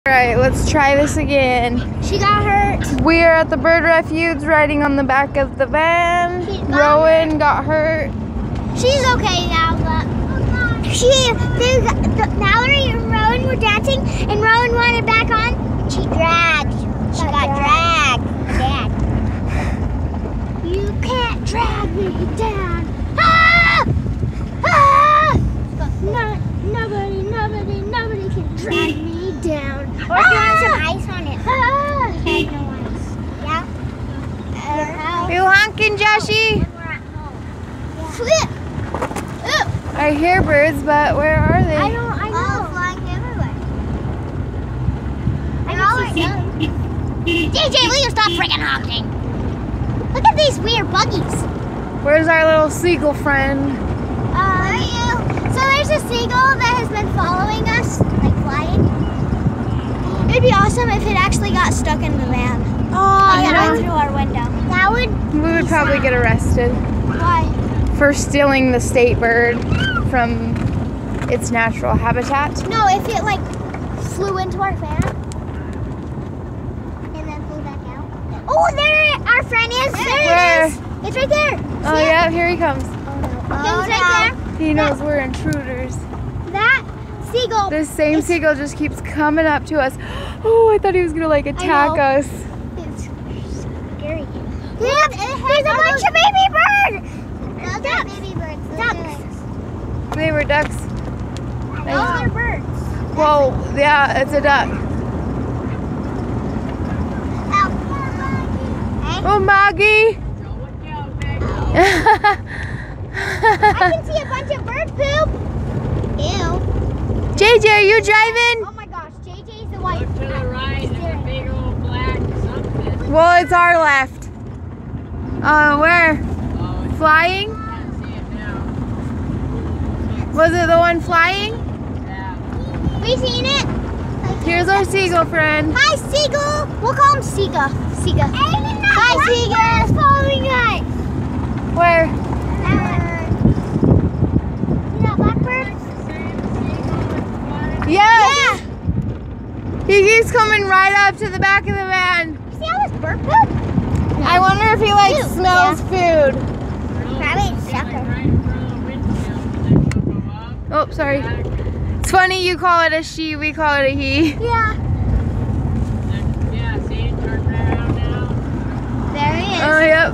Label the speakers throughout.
Speaker 1: Alright, let's try this again.
Speaker 2: She got hurt.
Speaker 1: We are at the bird refuge riding on the back of the van. Rowan got hurt.
Speaker 2: She's okay now, but Mallory and Rowan were dancing, and Rowan wanted back on. She got dragged. Dad. You can't drag me down. Ah! Ah! Nobody can drag me down. Or if you want some ice on it. Ah! We have no ice. Yeah?
Speaker 1: You honking, Joshie?
Speaker 2: Flip!
Speaker 1: I hear birds, but where are they?
Speaker 2: I know. Oh, flying everywhere. I can see some. DJ, will you stop freaking honking? Look at these weird buggies.
Speaker 1: Where's our little seagull friend?
Speaker 2: Where are you? So there's a seagull that has been following us, like flying. It'd be awesome if it actually got stuck in the van.
Speaker 1: Oh,
Speaker 2: yeah, right through our window. That would.
Speaker 1: We would probably get arrested.
Speaker 2: Why?
Speaker 1: For stealing the state bird from its natural habitat.
Speaker 2: No, if it like flew into our van and then flew back out. Oh, there our friend is. There it is. It's right there.
Speaker 1: Oh yeah, here he comes.
Speaker 2: He's right there.
Speaker 1: He knows we're intruders.
Speaker 2: That seagull.
Speaker 1: This same seagull just keeps coming up to us. Oh, I thought he was gonna like attack us.
Speaker 2: It's scary. There's a bunch of baby birds. Those are baby birds. Ducks.
Speaker 1: They were ducks.
Speaker 2: Those are birds.
Speaker 1: Well, yeah, it's a duck. Oh, Maggie!
Speaker 2: I can see a bunch of bird poop. Ew.
Speaker 1: JJ, are you driving?
Speaker 2: Oh my gosh, JJ's the white.
Speaker 3: Look to the right, there's a big old black something.
Speaker 1: Well, it's our left. Where?
Speaker 3: Oh, it's
Speaker 1: Flying?
Speaker 3: can't see it now.
Speaker 1: Was it the one flying?
Speaker 3: Yeah.
Speaker 2: We seen it?
Speaker 1: Here's our seagull friend.
Speaker 2: Hi, Seagull. We'll call him Sega. Hi, Seagull. It's following us.
Speaker 1: Where?
Speaker 2: See that blackbird?
Speaker 1: Yes! He keeps coming right up to the back of the van.
Speaker 2: You see all this bird poop?
Speaker 1: I wonder if he like
Speaker 2: Ew.
Speaker 1: smells food.
Speaker 2: Probably a sucker.
Speaker 3: Right in front of the windshield, and then go up.
Speaker 1: Oh, sorry. It's funny you call it a she, we call it a he.
Speaker 2: Yeah.
Speaker 3: Yeah, see, turn around now.
Speaker 2: There he is.
Speaker 1: Oh, yep.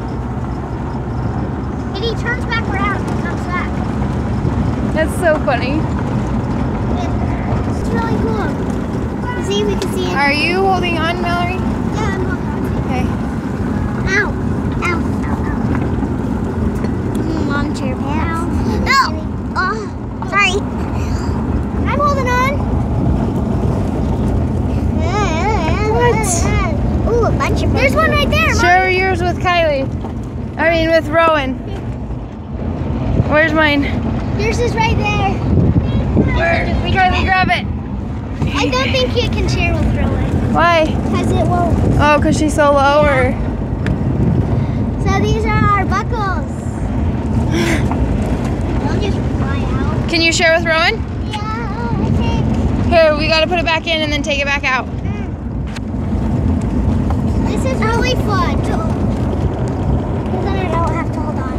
Speaker 2: And he turns back around and comes back.
Speaker 1: That's so funny.
Speaker 2: It's really cool. See, we can see it.
Speaker 1: Are you holding on, Mallory?
Speaker 2: Yeah, I'm holding on.
Speaker 1: Okay.
Speaker 2: Ow. Ow. Ow. Ow. Onto your pants. No. Oh, sorry. I'm holding on.
Speaker 1: What?
Speaker 2: Ooh, a bunch of. There's one right there.
Speaker 1: Share yours with Kylie. I mean, with Rowan. Where's mine?
Speaker 2: Yours is right there.
Speaker 1: Where? Kylie, grab it.
Speaker 2: I don't think you can share with Rowan.
Speaker 1: Why?
Speaker 2: Because it won't.
Speaker 1: Oh, because she's so low, or?
Speaker 2: So these are our buckles. They'll just fly out.
Speaker 1: Can you share with Rowan?
Speaker 2: Yeah, I think.
Speaker 1: Here, we gotta put it back in and then take it back out.
Speaker 2: This is really fun. Because then I don't have to hold on.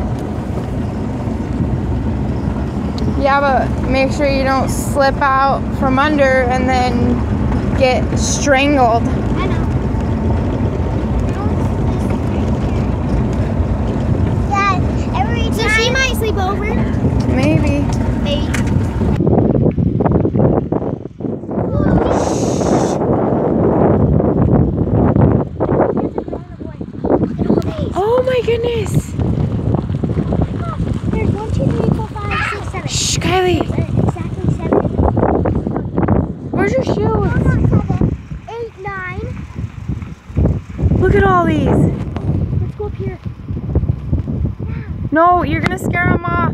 Speaker 1: Yeah, but make sure you don't slip out from under and then get strangled.
Speaker 2: I know. Yeah, every time. So she might sleep over.
Speaker 1: Maybe.
Speaker 2: Maybe.
Speaker 1: Oh my goodness.
Speaker 2: There's 1, 2, 3, 4, 5, 6, 7.
Speaker 1: Shh, Kylie.
Speaker 2: Exactly 7.
Speaker 1: Where's your shoes?
Speaker 2: 7, 8, 9.
Speaker 1: Look at all these.
Speaker 2: Let's go up here.
Speaker 1: No, you're gonna scare them off.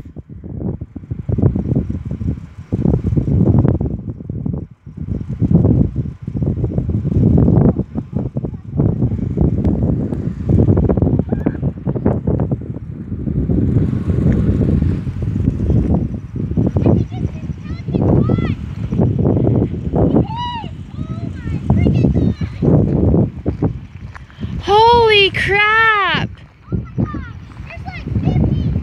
Speaker 1: crap!
Speaker 2: There's like 50.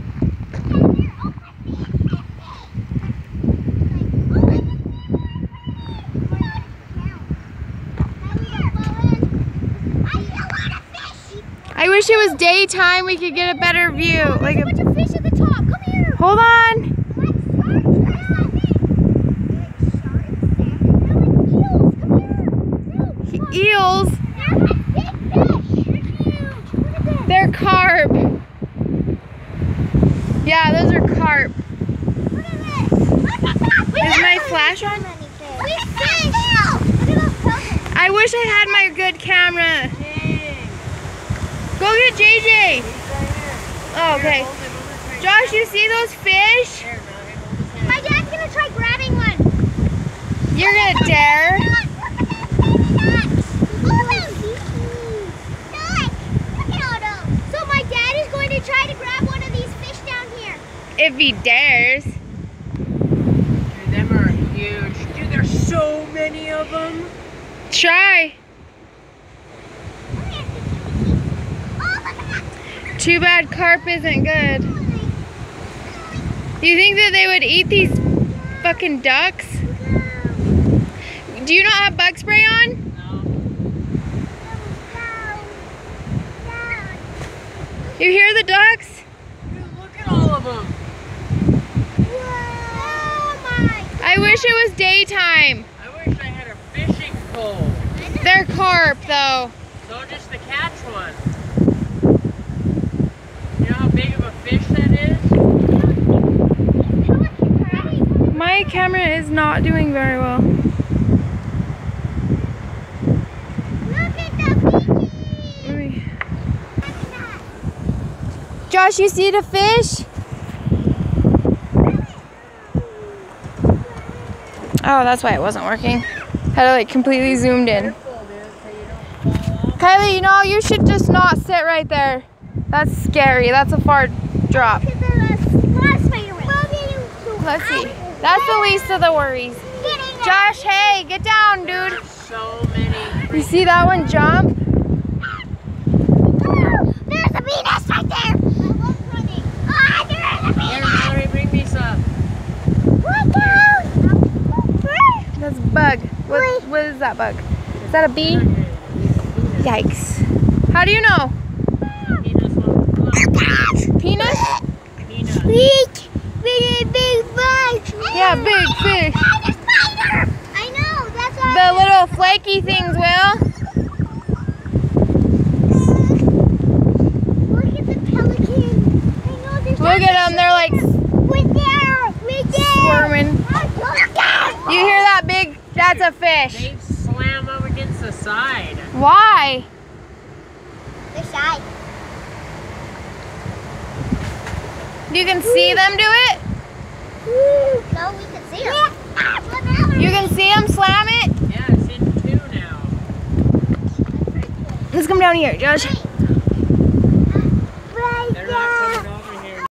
Speaker 1: I wish it was daytime. We could get a better view. Like
Speaker 2: There's a bunch of fish at the top. Come here.
Speaker 1: Hold on. Eels. They're carp. Yeah, those are carp. Is my flash on? I wish I had my good camera. Go get JJ. Oh, okay. Josh, you see those fish?
Speaker 2: My dad's gonna try grabbing one.
Speaker 1: You're gonna dare?
Speaker 2: So my dad is going to try to grab one of these fish down here.
Speaker 1: If he dares.
Speaker 3: Dude, them are huge. Dude, there's so many of them.
Speaker 1: Try. Too bad carp isn't good. Do you think that they would eat these fucking ducks? Do you not have bug spray on?
Speaker 3: No.
Speaker 1: You hear the ducks?
Speaker 3: Dude, look at all of them.
Speaker 1: I wish it was daytime.
Speaker 3: I wish I had a fishing pole.
Speaker 1: They're carp though.
Speaker 3: So just to catch one. You know how big of a fish that is?
Speaker 1: My camera is not doing very well. Josh, you see the fish? Oh, that's why it wasn't working. Had it like completely zoomed in. Kylie, you know, you should just not sit right there. That's scary. That's a far drop. Let's see. That's the least of the worries. Josh, hey, get down, dude.
Speaker 3: So many.
Speaker 1: You see that one jump?
Speaker 2: There's a bee nest right there. I love running. Ah, there's a bee
Speaker 3: Here,
Speaker 2: nest.
Speaker 3: Mallory, bring me some.
Speaker 1: That's a bug. What is that bug? Is that a bee? Yikes. How do you know? Peanut?
Speaker 2: Big bug.
Speaker 1: Yeah, big fish.
Speaker 2: I know, that's why.
Speaker 1: The little flaky things, Will.
Speaker 2: Look at the pelican. I know there's
Speaker 1: Look at them. They're like
Speaker 2: Right there.
Speaker 1: squirming. You hear that big? That's a fish.
Speaker 3: They slam up against the side.
Speaker 1: Why?
Speaker 2: They're shy.
Speaker 1: You can see them do it?
Speaker 2: No, we can see them.
Speaker 1: You can see them slam it?
Speaker 3: Yeah, it's in two now.
Speaker 1: Let's come down here, Josh.